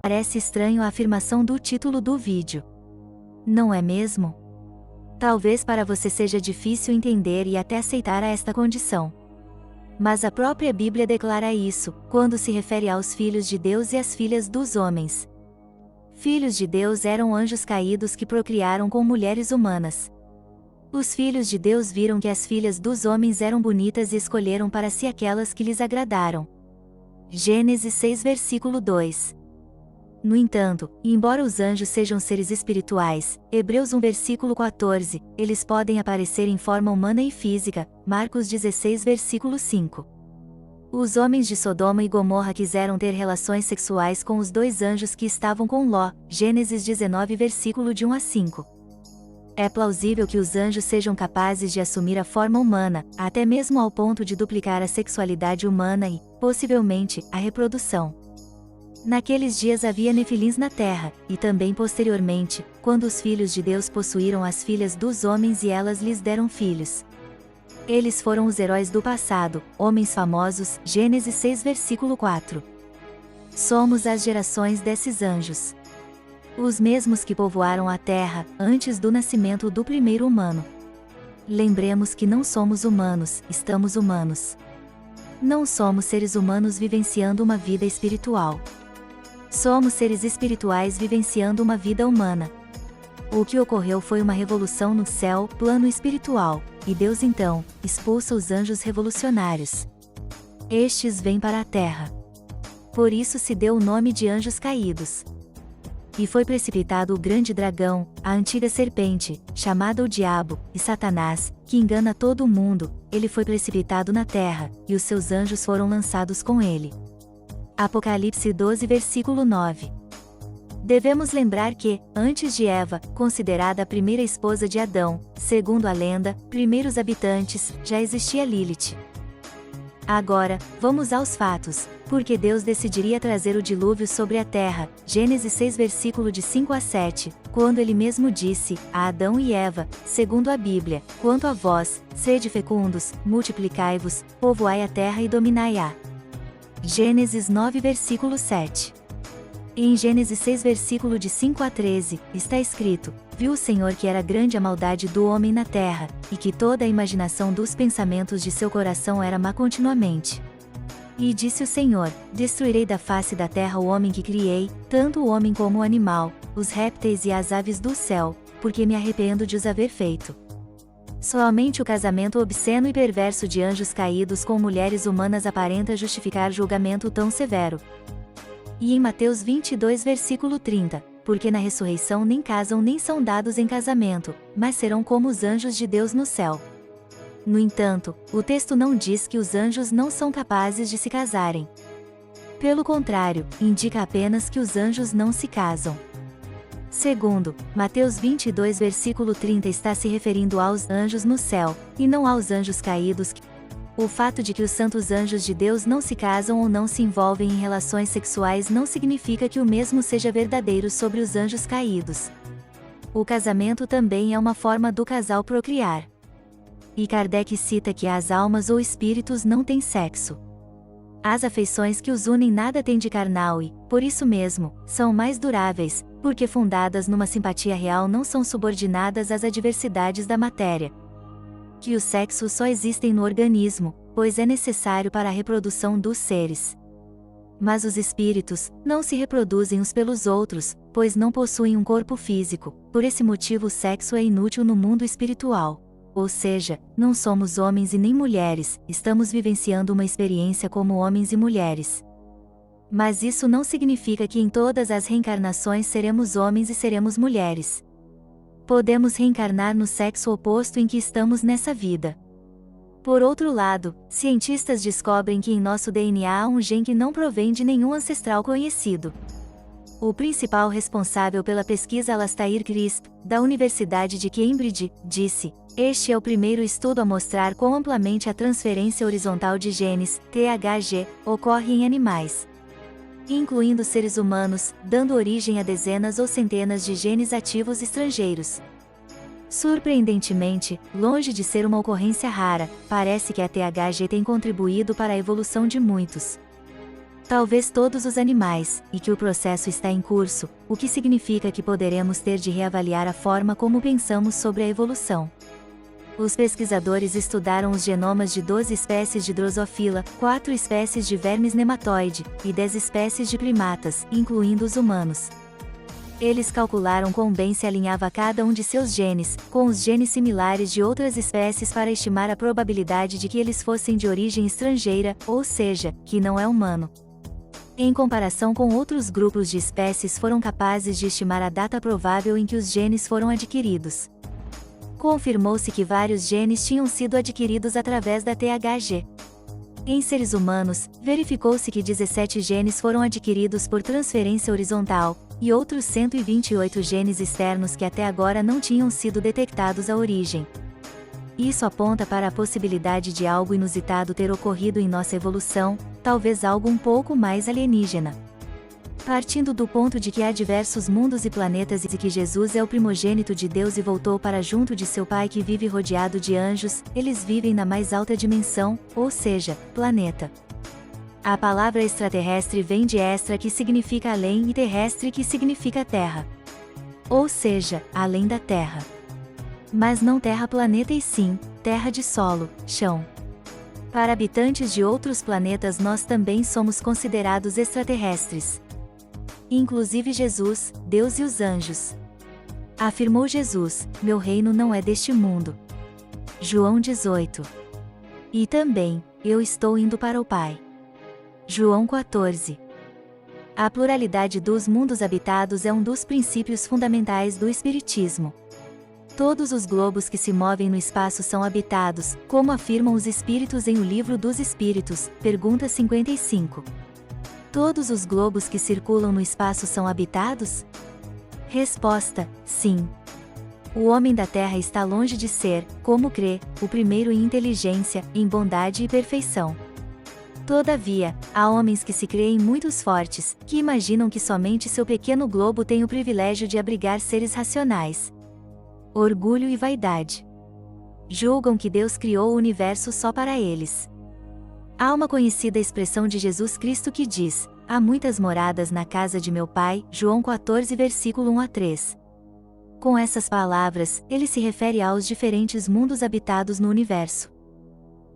Parece estranho a afirmação do título do vídeo. Não é mesmo? Talvez para você seja difícil entender e até aceitar esta condição. Mas a própria Bíblia declara isso, quando se refere aos filhos de Deus e às filhas dos homens. Filhos de Deus eram anjos caídos que procriaram com mulheres humanas. Os filhos de Deus viram que as filhas dos homens eram bonitas e escolheram para si aquelas que lhes agradaram. Gênesis 6 versículo 2. No entanto, embora os anjos sejam seres espirituais, Hebreus 1 versículo 14, eles podem aparecer em forma humana e física, Marcos 16 versículo 5. Os homens de Sodoma e Gomorra quiseram ter relações sexuais com os dois anjos que estavam com Ló, Gênesis 19 versículo de 1 a 5. É plausível que os anjos sejam capazes de assumir a forma humana, até mesmo ao ponto de duplicar a sexualidade humana e, possivelmente, a reprodução. Naqueles dias havia nefilins na terra, e também posteriormente, quando os filhos de Deus possuíram as filhas dos homens e elas lhes deram filhos. Eles foram os heróis do passado, homens famosos, Gênesis 6 versículo 4. Somos as gerações desses anjos. Os mesmos que povoaram a terra, antes do nascimento do primeiro humano. Lembremos que não somos humanos, estamos humanos. Não somos seres humanos vivenciando uma vida espiritual. Somos seres espirituais vivenciando uma vida humana. O que ocorreu foi uma revolução no céu, plano espiritual, e Deus então expulsa os anjos revolucionários. Estes vêm para a terra. Por isso se deu o nome de anjos caídos. E foi precipitado o grande dragão, a antiga serpente, chamada o Diabo, e Satanás, que engana todo o mundo, ele foi precipitado na terra, e os seus anjos foram lançados com ele. Apocalipse 12 versículo 9. Devemos lembrar que, antes de Eva, considerada a primeira esposa de Adão, segundo a lenda, primeiros habitantes, já existia Lilith. Agora, vamos aos fatos, porque Deus decidiria trazer o dilúvio sobre a terra, Gênesis 6 versículo de 5 a 7, quando ele mesmo disse, a Adão e Eva, segundo a Bíblia, quanto a vós, sede fecundos, multiplicai-vos, povoai a terra e dominai-a. Gênesis 9 versículo 7. E em Gênesis 6 versículo de 5 a 13, está escrito, viu o Senhor que era grande a maldade do homem na terra, e que toda a imaginação dos pensamentos de seu coração era má continuamente. E disse o Senhor, destruirei da face da terra o homem que criei, tanto o homem como o animal, os répteis e as aves do céu, porque me arrependo de os haver feito. Somente o casamento obsceno e perverso de anjos caídos com mulheres humanas aparenta justificar julgamento tão severo. E em Mateus 22 versículo 30, porque na ressurreição nem casam nem são dados em casamento, mas serão como os anjos de Deus no céu. No entanto, o texto não diz que os anjos não são capazes de se casarem. Pelo contrário, indica apenas que os anjos não se casam. Segundo, Mateus 22 versículo 30 está se referindo aos anjos no céu, e não aos anjos caídos. O fato de que os santos anjos de Deus não se casam ou não se envolvem em relações sexuais não significa que o mesmo seja verdadeiro sobre os anjos caídos. O casamento também é uma forma do casal procriar. E Kardec cita que as almas ou espíritos não têm sexo. As afeições que os unem nada têm de carnal e, por isso mesmo, são mais duráveis, porque fundadas numa simpatia real não são subordinadas às adversidades da matéria. Que os sexos só existem no organismo, pois é necessário para a reprodução dos seres. Mas os espíritos não se reproduzem uns pelos outros, pois não possuem um corpo físico, por esse motivo o sexo é inútil no mundo espiritual. Ou seja, não somos homens e nem mulheres, estamos vivenciando uma experiência como homens e mulheres. Mas isso não significa que em todas as reencarnações seremos homens e seremos mulheres. Podemos reencarnar no sexo oposto em que estamos nessa vida. Por outro lado, cientistas descobrem que em nosso DNA há um gene que não provém de nenhum ancestral conhecido. O principal responsável pela pesquisa Alastair Crisp, da Universidade de Cambridge, disse: este é o primeiro estudo a mostrar quão amplamente a transferência horizontal de genes, THG, ocorre em animais, incluindo seres humanos, dando origem a dezenas ou centenas de genes ativos estrangeiros. Surpreendentemente, longe de ser uma ocorrência rara, parece que a THG tem contribuído para a evolução de muitos talvez todos os animais, e que o processo está em curso, o que significa que poderemos ter de reavaliar a forma como pensamos sobre a evolução. Os pesquisadores estudaram os genomas de 12 espécies de Drosophila, 4 espécies de vermes nematóide, e 10 espécies de primatas, incluindo os humanos. Eles calcularam quão bem se alinhava cada um de seus genes, com os genes similares de outras espécies para estimar a probabilidade de que eles fossem de origem estrangeira, ou seja, que não é humano. Em comparação com outros grupos de espécies, foram capazes de estimar a data provável em que os genes foram adquiridos. Confirmou-se que vários genes tinham sido adquiridos através da THG. Em seres humanos, verificou-se que 17 genes foram adquiridos por transferência horizontal, e outros 128 genes externos que até agora não tinham sido detectados à origem. Isso aponta para a possibilidade de algo inusitado ter ocorrido em nossa evolução, talvez algo um pouco mais alienígena. Partindo do ponto de que há diversos mundos e planetas e que Jesus é o primogênito de Deus e voltou para junto de seu Pai que vive rodeado de anjos, eles vivem na mais alta dimensão, ou seja, planeta. A palavra extraterrestre vem de extra, que significa além, e terrestre, que significa terra. Ou seja, além da Terra. Mas não terra-planeta e sim, terra de solo, chão. Para habitantes de outros planetas nós também somos considerados extraterrestres. Inclusive Jesus, Deus e os anjos. Afirmou Jesus: meu reino não é deste mundo. João 18. E também, eu estou indo para o Pai. João 14. A pluralidade dos mundos habitados é um dos princípios fundamentais do Espiritismo. Todos os globos que se movem no espaço são habitados, como afirmam os Espíritos em O Livro dos Espíritos, pergunta 55. Todos os globos que circulam no espaço são habitados? Resposta: sim. O homem da Terra está longe de ser, como crê, o primeiro em inteligência, em bondade e perfeição. Todavia, há homens que se creem muito fortes, que imaginam que somente seu pequeno globo tem o privilégio de abrigar seres racionais. Orgulho e vaidade. Julgam que Deus criou o universo só para eles. Há uma conhecida expressão de Jesus Cristo que diz: há muitas moradas na casa de meu Pai, João 14 versículo 1 a 3. Com essas palavras, ele se refere aos diferentes mundos habitados no universo.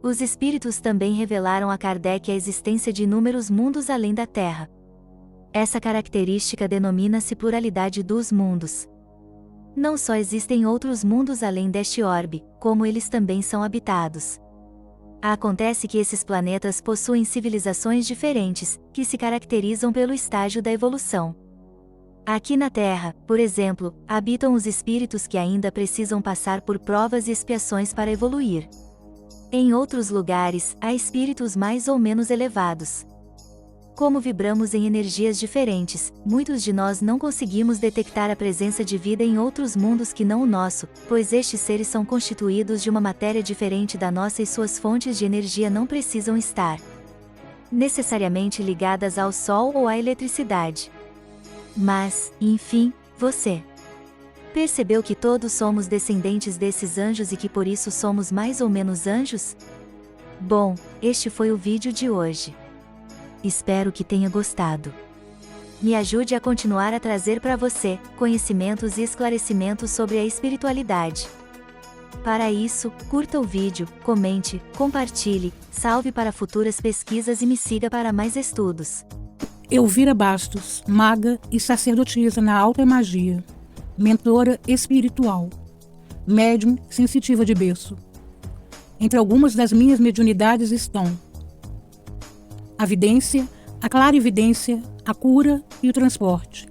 Os espíritos também revelaram a Kardec a existência de inúmeros mundos além da Terra. Essa característica denomina-se pluralidade dos mundos. Não só existem outros mundos além deste orbe, como eles também são habitados. Acontece que esses planetas possuem civilizações diferentes, que se caracterizam pelo estágio da evolução. Aqui na Terra, por exemplo, habitam os espíritos que ainda precisam passar por provas e expiações para evoluir. Em outros lugares, há espíritos mais ou menos elevados. Como vibramos em energias diferentes, muitos de nós não conseguimos detectar a presença de vida em outros mundos que não o nosso, pois estes seres são constituídos de uma matéria diferente da nossa e suas fontes de energia não precisam estar necessariamente ligadas ao Sol ou à eletricidade. Mas, enfim, você percebeu que todos somos descendentes desses anjos e que por isso somos mais ou menos anjos? Bom, este foi o vídeo de hoje. Espero que tenha gostado. Me ajude a continuar a trazer para você conhecimentos e esclarecimentos sobre a espiritualidade. Para isso, curta o vídeo, comente, compartilhe, salve para futuras pesquisas e me siga para mais estudos. Elvira Bastos, maga e sacerdotisa na alta magia, mentora espiritual, médium sensitiva de berço. Entre algumas das minhas mediunidades estão a vidência, a clarividência, a cura e o transporte.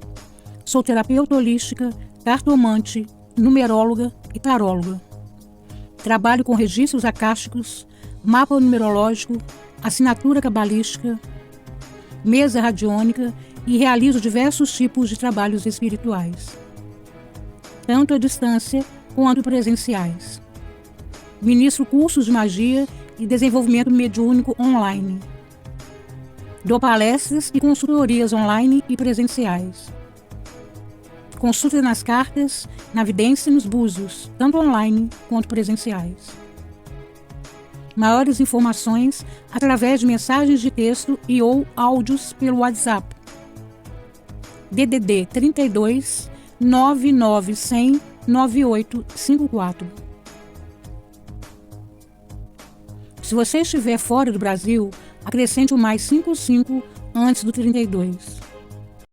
Sou terapeuta holística, cartomante, numeróloga e taróloga. Trabalho com registros acásticos, mapa numerológico, assinatura cabalística, mesa radiônica e realizo diversos tipos de trabalhos espirituais, tanto à distância quanto presenciais. Ministro cursos de magia e desenvolvimento mediúnico online. Dou palestras e consultorias online e presenciais. Consulta nas cartas, na vidência e nos búzios, tanto online quanto presenciais. Maiores informações através de mensagens de texto e ou áudios pelo WhatsApp. DDD 32 99100 9854. Se você estiver fora do Brasil, acrescente o mais 55 antes do 32.